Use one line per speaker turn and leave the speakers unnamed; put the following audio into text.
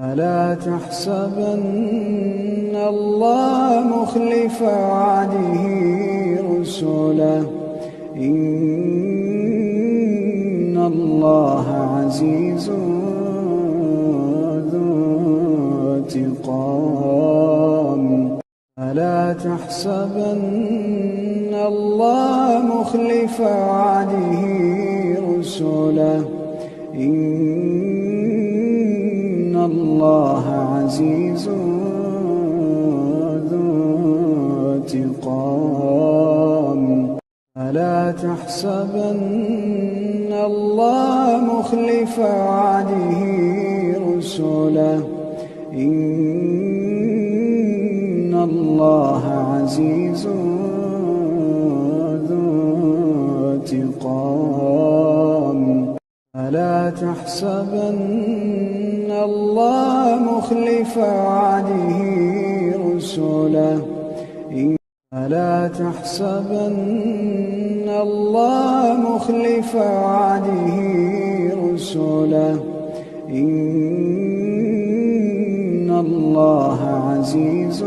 ألا تحسبن الله مخلف وعده رسله إن الله عزيز ذو انتقام. ألا تحسبن الله مخلف وعده رسله إن الله عزيز ذو انتقام. ألا تحسبن الله مخلف وعده رسله إن الله عزيز ذو انتقام. ألا تحسبن الله مخلف وعده رسله ألا تحسبن الله مخلف وعده رسله إن الله عزيز